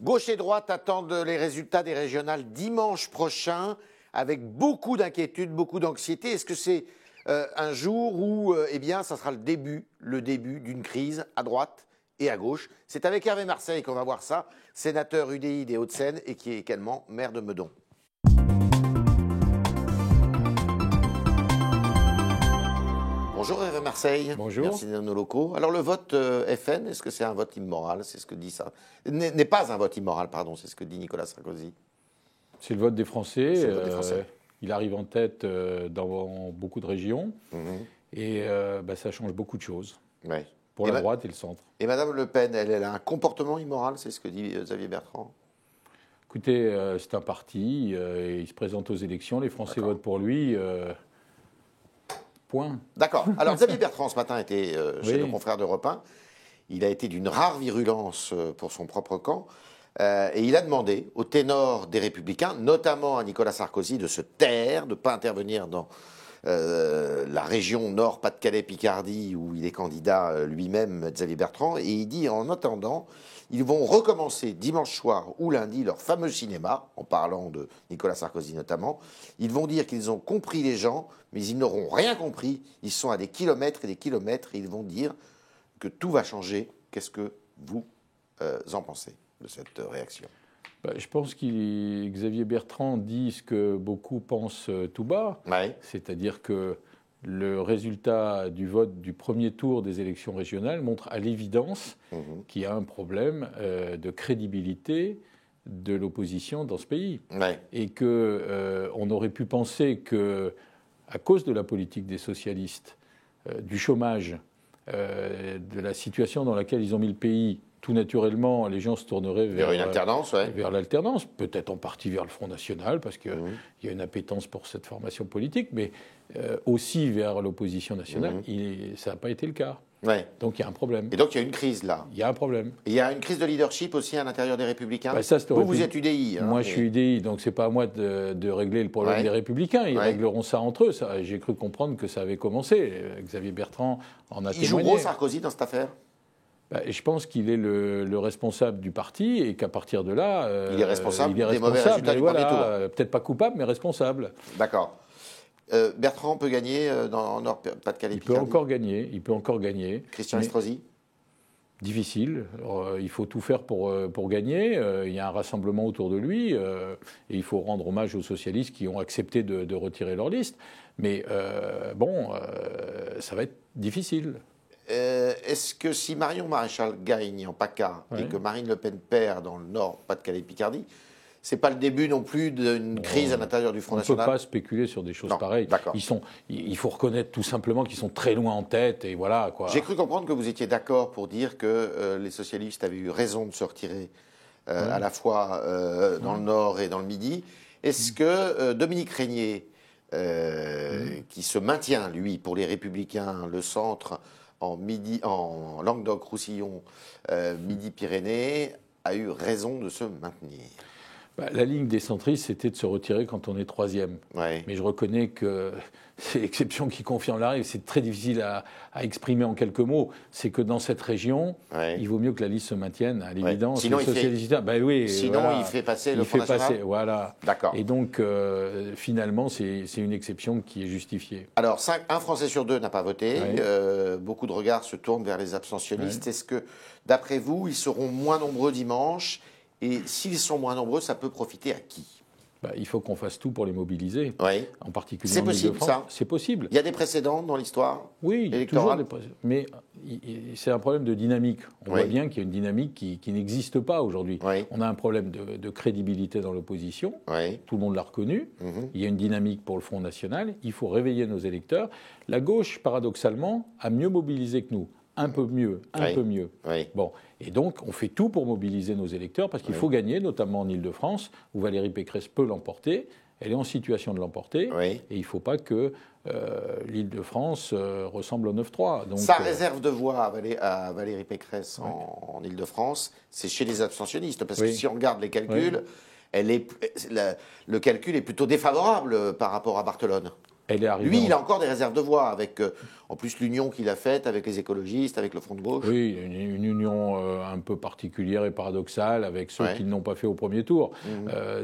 Gauche et droite attendent les résultats des régionales dimanche prochain avec beaucoup d'inquiétude, beaucoup d'anxiété. Est-ce que c'est un jour où eh bien, ça sera le début d'une crise à droite et à gauche? C'est avec Hervé Marseille qu'on va voir ça, sénateur UDI des Hauts-de-Seine et qui est également maire de Meudon. Bonjour Hervé Marseille. Bonjour. Merci d'être dans nos locaux. Alors le vote FN, est-ce que c'est un vote immoral? C'est ce que dit ça. N'est pas un vote immoral, pardon, c'est ce que dit Nicolas Sarkozy. C'est le vote des Français. C'est le vote des Français. Il arrive en tête dans beaucoup de régions. Et ça change beaucoup de choses. Ouais. Pour la droite et le centre. Et Madame Le Pen, elle a un comportement immoral, c'est ce que dit Xavier Bertrand? Écoutez, c'est un parti, il se présente aux élections, les Français votent pour lui. Point. D'accord. Alors Xavier Bertrand, ce matin, était chez nos confrères d'Europe 1. Il a été d'une rare virulence pour son propre camp. Et il a demandé au ténor des Républicains, notamment à Nicolas Sarkozy, de se taire, de ne pas intervenir dans la région Nord-Pas-de-Calais-Picardie, où il est candidat lui-même, Xavier Bertrand. Et il dit, en attendant, ils vont recommencer dimanche soir ou lundi leur fameux cinéma, en parlant de Nicolas Sarkozy notamment. Ils vont dire qu'ils ont compris les gens, mais ils n'auront rien compris. Ils sont à des kilomètres et des kilomètres, et ils vont dire que tout va changer. Qu'est-ce que vous en pensez de cette réaction? Je pense que Xavier Bertrand dit ce que beaucoup pensent tout bas, c'est-à-dire que le résultat du vote du premier tour des élections régionales montre à l'évidence qu'il y a un problème de crédibilité de l'opposition dans ce pays. Et qu'on aurait pu penser qu'à cause de la politique des socialistes, du chômage, de la situation dans laquelle ils ont mis le pays, tout naturellement, les gens se tourneraient vers une alternance, vers l'alternance, peut-être en partie vers le Front National, parce qu'il y a une appétence pour cette formation politique, mais aussi vers l'opposition nationale. Ça n'a pas été le cas. Donc il y a un problème. Et donc il y a une crise là. Il y a un problème. Et il y a une crise de leadership aussi à l'intérieur des Républicains. Vous êtes UDI. Moi je suis UDI, donc c'est pas à moi de régler le problème des Républicains. Ils régleront ça entre eux. J'ai cru comprendre que ça avait commencé. Xavier Bertrand en a témoigné. Il joue gros Sarkozy dans cette affaire? Je pense qu'il est le responsable du parti et qu'à partir de là... il est responsable des mauvais résultats du premier tour. Peut-être pas coupable, mais responsable. D'accord. Bertrand peut gagner dans Nord-Pas-de-Calais. Il peut encore gagner. Christian Estrosi? Difficile. Alors, il faut tout faire pour gagner. Il y a un rassemblement autour de lui et il faut rendre hommage aux socialistes qui ont accepté de retirer leur liste. Mais ça va être difficile. Est-ce que si Marion Maréchal gagne en PACA et que Marine Le Pen perd dans le Nord, Pas-de-Calais-Picardie, c'est pas le début non plus d'une crise à l'intérieur du Front National? On ne peut pas spéculer sur des choses pareilles. Il faut reconnaître tout simplement qu'ils sont très loin en tête et voilà quoi. J'ai cru comprendre que vous étiez d'accord pour dire que les socialistes avaient eu raison de se retirer à la fois dans le Nord et dans le Midi. Est-ce que Dominique Régnier, qui se maintient lui pour les Républicains, le centre en Languedoc-Roussillon, Midi-Pyrénées, a eu raison de se maintenir? La ligne des centristes, c'était de se retirer quand on est troisième. Mais je reconnais que c'est l'exception qui confirme la règle. C'est très difficile à exprimer en quelques mots. C'est que dans cette région, il vaut mieux que la liste se maintienne, à l'évidence. Sinon, il fait passer le Front National. Voilà. D'accord. Et donc, finalement, c'est une exception qui est justifiée. Alors, un Français sur deux n'a pas voté. Beaucoup de regards se tournent vers les abstentionnistes. Est-ce que, d'après vous, ils seront moins nombreux dimanche? Et s'ils sont moins nombreux, ça peut profiter à qui? Il faut qu'on fasse tout pour les mobiliser, en particulier en Île-de-France. C'est possible, ça? C'est possible. Il y a des précédents dans l'histoire électorale? Toujours des précédents. Mais c'est un problème de dynamique. On voit bien qu'il y a une dynamique qui n'existe pas aujourd'hui. On a un problème de crédibilité dans l'opposition. Tout le monde l'a reconnu. Il y a une dynamique pour le Front National. Il faut réveiller nos électeurs. La gauche, paradoxalement, a mieux mobilisé que nous. Un peu mieux. Bon. Et donc, on fait tout pour mobiliser nos électeurs parce qu'il faut gagner, notamment en Île-de-France, où Valérie Pécresse peut l'emporter. Elle est en situation de l'emporter. Et il ne faut pas que l'Île-de-France ressemble au 9-3. Donc, sa réserve de voix à Valérie Pécresse en Île-de-France, c'est chez les abstentionnistes. Parce que si on regarde les calculs, le calcul est plutôt défavorable par rapport à Barthelone. Elle est arrivée. Lui, il a encore des réserves de voix, avec en plus l'union qu'il a faite avec les écologistes, avec le Front de gauche. Oui, une union un peu particulière et paradoxale avec ceux qui ne l'ont pas fait au premier tour,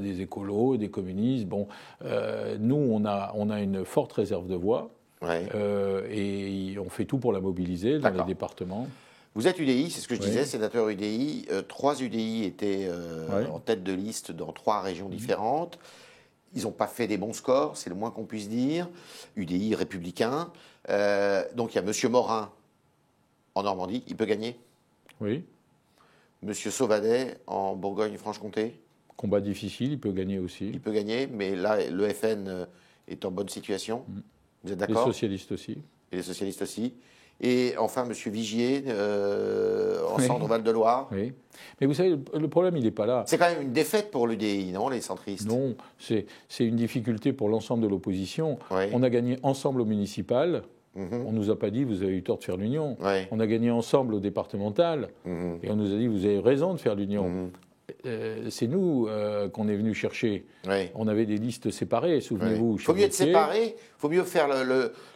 des écolos, des communistes. Bon, nous, on a une forte réserve de voix et on fait tout pour la mobiliser dans les départements. Vous êtes UDI, c'est ce que je disais, sénateur UDI. 3 UDI étaient en tête de liste dans 3 régions différentes. Ils n'ont pas fait des bons scores, c'est le moins qu'on puisse dire. UDI républicain. Donc il y a M. Morin en Normandie, il peut gagner. Oui. M. Sauvadet en Bourgogne-Franche-Comté. Combat difficile, il peut gagner aussi. Il peut gagner, mais là, le FN est en bonne situation. Vous êtes d'accord? Les socialistes aussi. Et les socialistes aussi. Et enfin, M. Vigier, en Centre-Val-de-Loire. Oui. Mais vous savez, le problème, il n'est pas là. C'est quand même une défaite pour l'UDI, non, les centristes? Non, c'est une difficulté pour l'ensemble de l'opposition. On a gagné ensemble au municipal. On ne nous a pas dit, vous avez eu tort de faire l'union. On a gagné ensemble au départemental. Et on nous a dit, vous avez raison de faire l'union. C'est nous qu'on est venu chercher. On avait des listes séparées, souvenez-vous. Il faut mieux être séparé, il faut mieux faire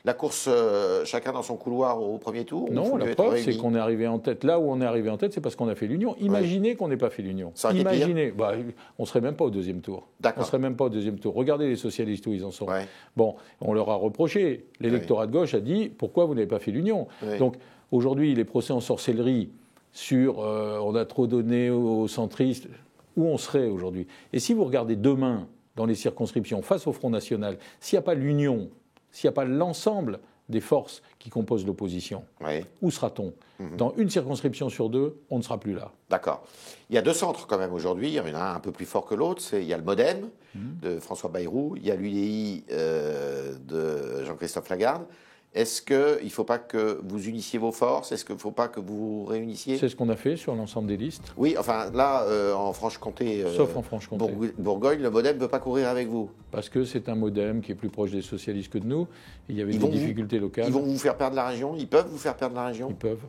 la course chacun dans son couloir au premier tour. Non, la preuve, c'est qu'on est arrivé en tête. Là où on est arrivé en tête, c'est parce qu'on a fait l'union. Imaginez qu'on n'ait pas fait l'union. Imaginez, on ne serait même pas au deuxième tour. On ne serait même pas au deuxième tour. Regardez les socialistes où ils en sont. Bon, on leur a reproché. L'électorat de gauche a dit, pourquoi vous n'avez pas fait l'union? Donc aujourd'hui, les procès en sorcellerie sur on a trop donné aux centristes, où on serait aujourd'hui. Et si vous regardez demain, dans les circonscriptions, face au Front National, s'il n'y a pas l'union, s'il n'y a pas l'ensemble des forces qui composent l'opposition, où sera-t-on? Dans une circonscription sur 2, on ne sera plus là. D'accord. Il y a 2 centres quand même aujourd'hui, il y en a un peu plus fort que l'autre, il y a le MoDem de François Bayrou, il y a l'UDI de Jean-Christophe Lagarde. Est-ce qu'il ne faut pas que vous unissiez vos forces? Est-ce qu'il ne faut pas que vous vous réunissiez? C'est ce qu'on a fait sur l'ensemble des listes. Oui, enfin là, en Franche-Comté, sauf en Franche-Comté. Bourgogne, le MoDem ne peut pas courir avec vous. Parce que c'est un MoDem qui est plus proche des socialistes que de nous. Il y avait des difficultés locales. Ils vont vous faire perdre la région? Ils peuvent vous faire perdre la région? Ils peuvent.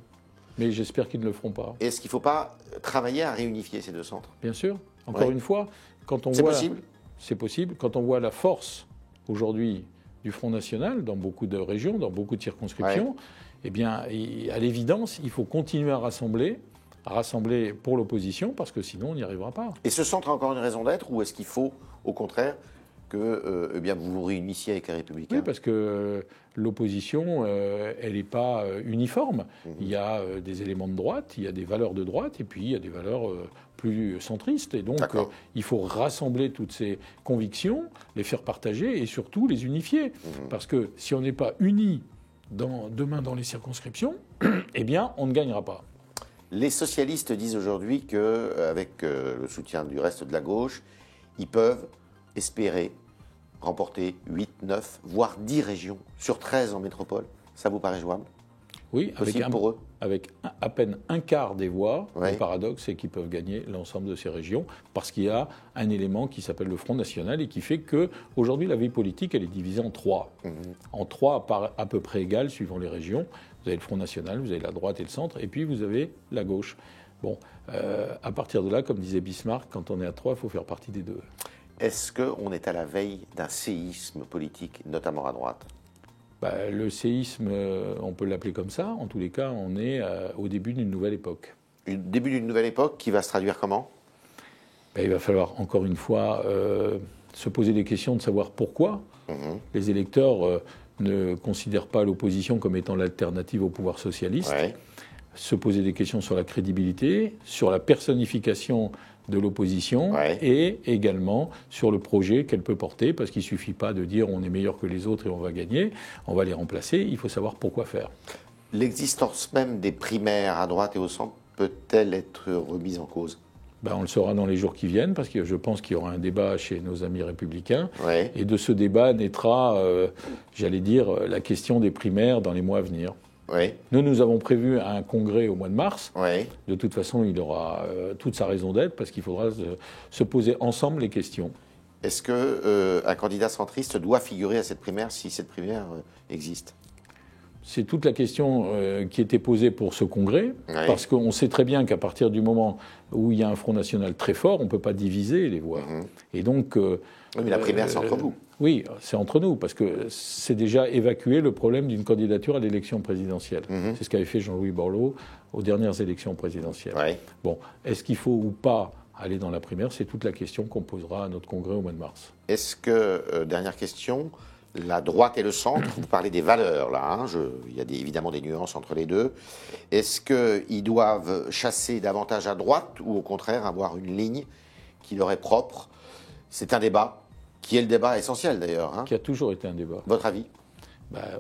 Mais j'espère qu'ils ne le feront pas. Est-ce qu'il ne faut pas travailler à réunifier ces 2 centres? Bien sûr. Encore une fois, quand on voit... C'est possible? C'est possible. Quand on voit la force, aujourd'hui, du Front National, dans beaucoup de régions, dans beaucoup de circonscriptions, eh bien, à l'évidence, il faut continuer à rassembler pour l'opposition, parce que sinon, on n'y arrivera pas. Et ce centre a encore une raison d'être, ou est-ce qu'il faut, au contraire, que eh bien, vous vous réunissiez avec les Républicains? Oui, parce que l'opposition, elle n'est pas uniforme. Il y a des éléments de droite, il y a des valeurs de droite, et puis il y a des valeurs plus centristes. Et donc, il faut rassembler toutes ces convictions, les faire partager et surtout les unifier. Parce que si on n'est pas unis demain dans les circonscriptions, eh bien, on ne gagnera pas. Les socialistes disent aujourd'hui qu'avec le soutien du reste de la gauche, ils peuvent espérer remporter 8, 9, voire 10 régions sur 13 en métropole. Ça vous paraît jouable? Oui, pour eux? Avec à peine un quart des voix. Le paradoxe, c'est qu'ils peuvent gagner l'ensemble de ces régions parce qu'il y a un élément qui s'appelle le Front National et qui fait qu'aujourd'hui, la vie politique, elle est divisée en 3. En 3 parts à peu près égales suivant les régions. Vous avez le Front National, vous avez la droite et le centre, et puis vous avez la gauche. Bon, à partir de là, comme disait Bismarck, quand on est à 3, il faut faire partie des 2. Est-ce qu'on est à la veille d'un séisme politique, notamment à droite? Le séisme, on peut l'appeler comme ça. En tous les cas, on est au début d'une nouvelle époque. Le début d'une nouvelle époque qui va se traduire comment? Il va falloir, encore une fois, se poser des questions de savoir pourquoi les électeurs ne considèrent pas l'opposition comme étant l'alternative au pouvoir socialiste. Se poser des questions sur la crédibilité, sur la personnification de l'opposition et également sur le projet qu'elle peut porter, parce qu'il ne suffit pas de dire on est meilleur que les autres et on va gagner, on va les remplacer, il faut savoir pourquoi faire. L'existence même des primaires à droite et au centre peut-elle être remise en cause? On le saura dans les jours qui viennent, parce que je pense qu'il y aura un débat chez nos amis républicains, et de ce débat naîtra, j'allais dire, la question des primaires dans les mois à venir. Nous avons prévu un congrès au mois de mars. De toute façon, il aura toute sa raison d'être parce qu'il faudra se poser ensemble les questions. Est-ce qu'un candidat centriste doit figurer à cette primaire si cette primaire existe? C'est toute la question qui était posée pour ce congrès, parce qu'on sait très bien qu'à partir du moment où il y a un Front National très fort, on ne peut pas diviser les voix. Et donc... oui, mais la primaire, c'est entre vous. Oui, c'est entre nous, parce que c'est déjà évacué le problème d'une candidature à l'élection présidentielle. C'est ce qu'avait fait Jean-Louis Borloo aux dernières élections présidentielles. Bon, est-ce qu'il faut ou pas aller dans la primaire? C'est toute la question qu'on posera à notre congrès au mois de mars. Est-ce que, dernière question, la droite et le centre, vous parlez des valeurs là, hein, il y a évidemment des nuances entre les deux, est-ce qu'ils doivent chasser davantage à droite ou au contraire avoir une ligne qui leur est propre? C'est un débat, qui est le débat essentiel d'ailleurs. Hein. Qui a toujours été un débat. Votre avis?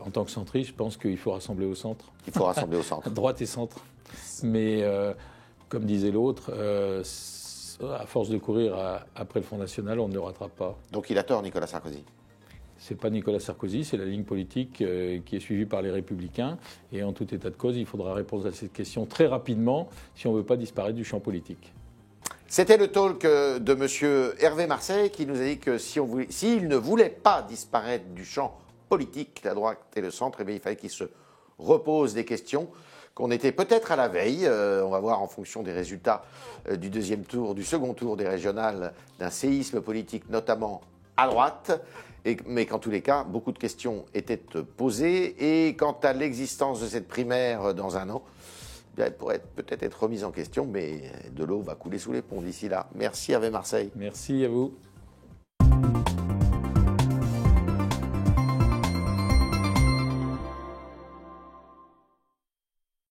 En tant que centriste, je pense qu'il faut rassembler au centre. Il faut rassembler au centre. Droite et centre. Mais comme disait l'autre, à force de courir après le Front National, on ne le rattrape pas. Donc il a tort, Nicolas Sarkozy? C'est pas Nicolas Sarkozy, c'est la ligne politique qui est suivie par les Républicains. Et en tout état de cause, il faudra répondre à cette question très rapidement si on ne veut pas disparaître du champ politique. C'était le talk de M. Hervé Marseille qui nous a dit que s'il ne voulait pas disparaître du champ politique, la droite et le centre, eh bien, il fallait qu'il se repose des questions, qu'on était peut-être à la veille, on va voir en fonction des résultats du second tour des régionales, d'un séisme politique notamment à droite, mais qu'en tous les cas, beaucoup de questions étaient posées. Et quant à l'existence de cette primaire dans un an, elle pourrait peut-être être remise en question, mais de l'eau va couler sous les ponts d'ici là. Merci Hervé Marseille. Merci à vous.